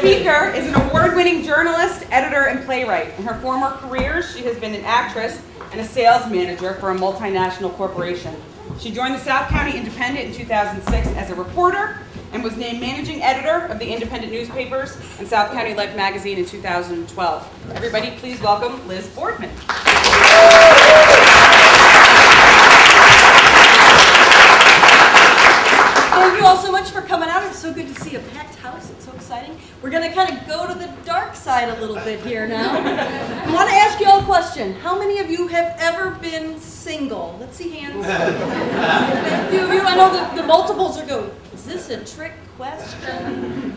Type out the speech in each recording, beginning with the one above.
speaker is an award-winning journalist, editor, and playwright. In her former careers, she has been an actress and a sales manager for a multinational corporation. She joined the South County Independent in 2006 as a reporter and was named managing editor of the Independent newspapers and South County Life magazine in 2012. Everybody, please welcome Liz Boardman. Thank you all so much for coming out. It's so good to see a packed house. It's so exciting. We're going to kind of go to the dark side a little bit here now. I want to ask you all a question. How many of you have ever been single? Let's see hands. A few of you. I know the multiples are going, is this a trick question?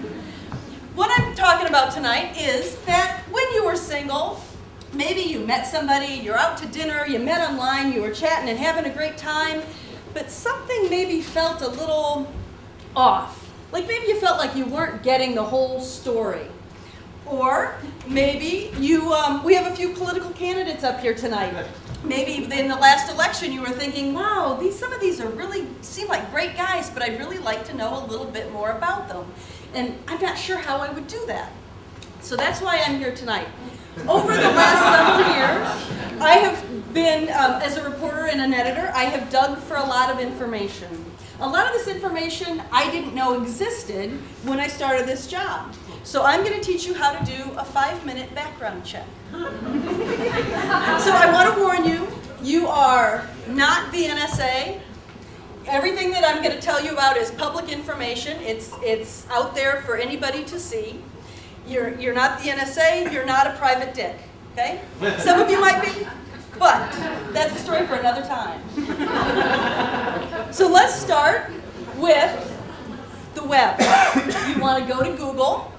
What I'm talking about tonight is that when you were single, maybe you met somebody, you're out to dinner, you met online, you were chatting and having a great time, but something maybe felt a little off. Like maybe you felt like you weren't getting the whole story. Or maybe we have a few political candidates up here tonight. Maybe in the last election you were thinking, wow, some of these seem like great guys, but I'd really like to know a little bit more about them. And I'm not sure how I would do that. So that's why I'm here tonight. Over the last several years, I have been, as a reporter and an editor, I have dug for a lot of information. A lot of this information I didn't know existed when I started this job. So I'm going to teach you how to do a 5-minute background check. So I want to warn you, you are not the NSA. Everything that I'm going to tell you about is public information. It's out there for anybody to see. You're not the NSA, you're not a private dick, okay? Some of you might be, but that's a story for another time. So let's start with the web. You want to go to Google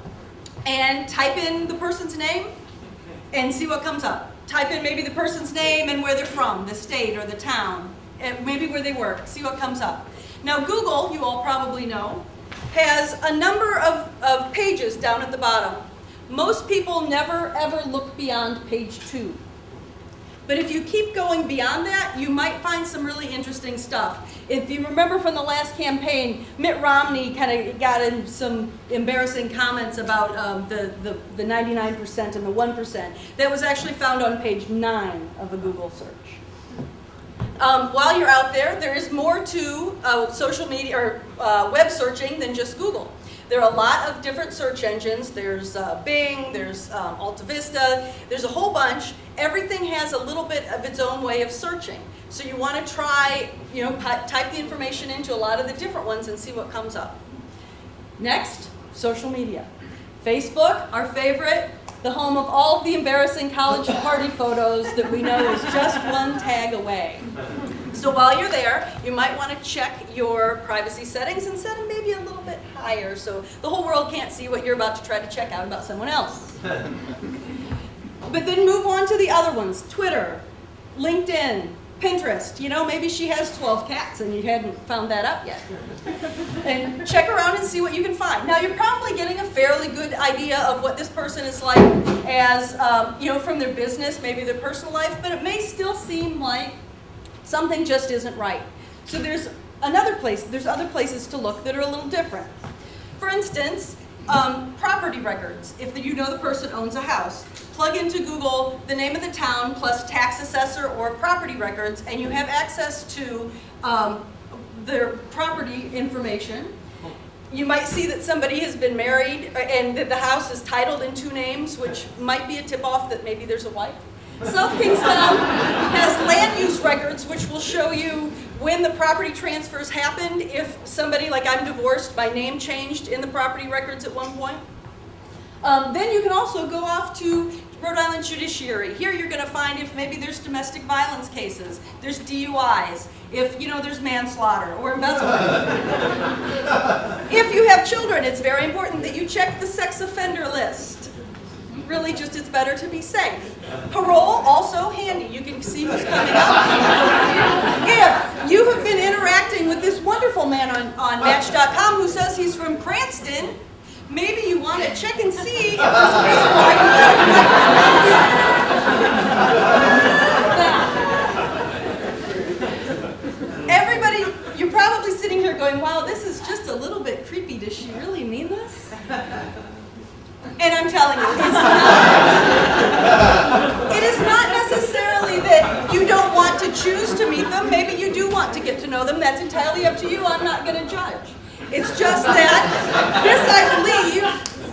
and type in the person's name and see what comes up. Type in maybe the person's name and where they're from, the state or the town, and maybe where they work, see what comes up. Now Google, you all probably know, has a number of pages down at the bottom. Most people never ever look beyond page 2. But if you keep going beyond that, you might find some really interesting stuff. If you remember from the last campaign, Mitt Romney kind of got in some embarrassing comments about the 99% and the 1%. That was actually found on page 9 of a Google search. While you're out there, there is more to social media or web searching than just Google. There are a lot of different search engines. There's Bing, there's Alta Vista, there's a whole bunch. Everything has a little bit of its own way of searching. So you want to try, type the information into a lot of the different ones and see what comes up. Next, social media. Facebook, our favorite, the home of all of the embarrassing college party photos that we know is just one tag away. So while you're there, you might want to check your privacy settings and set them maybe a little bit higher so the whole world can't see what you're about to try to check out about someone else. But then move on to the other ones. Twitter, LinkedIn, Pinterest. Maybe she has 12 cats and you hadn't found that out yet. And check around and see what you can find. Now you're probably getting a fairly good idea of what this person is like as, from their business, maybe their personal life, but it may still seem like something just isn't right. So there's other places to look that are a little different. For instance, property records. If you know the person owns a house, plug into Google the name of the town plus tax assessor or property records, and you have access to their property information. You might see that somebody has been married and that the house is titled in 2 names, which might be a tip-off that maybe there's a wife. South Kingstown has land use records, which will show you when the property transfers happened. If somebody, like I'm divorced, my name changed in the property records at one point. Then you can also go off to Rhode Island Judiciary. Here you're going to find if maybe there's domestic violence cases, there's DUIs, if there's manslaughter or embezzlement. If you have children, it's very important that you check the sex offender list. Really, it's better to be safe. Parole, also handy. You can see who's coming up. If you have been interacting with this wonderful man on Match.com who says he's from Cranston, maybe you want to check and see if there's a reason why Everybody, you're probably sitting here going, wow, this is just a little bit creepy. Does she really mean this? I'm telling you. It is not necessarily that you don't want to choose to meet them. Maybe you do want to get to know them. That's entirely up to you. I'm not going to judge. It's just that this,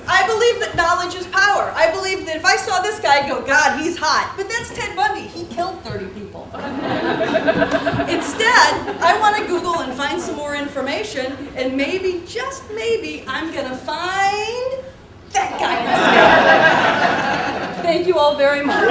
I believe that knowledge is power. I believe that if I saw this guy, I'd go, God, he's hot. But that's Ted Bundy. He killed 30 people. Instead, I want to Google and find some more information, and maybe, just maybe, I'm going to find that guy instead. Thank you all very much.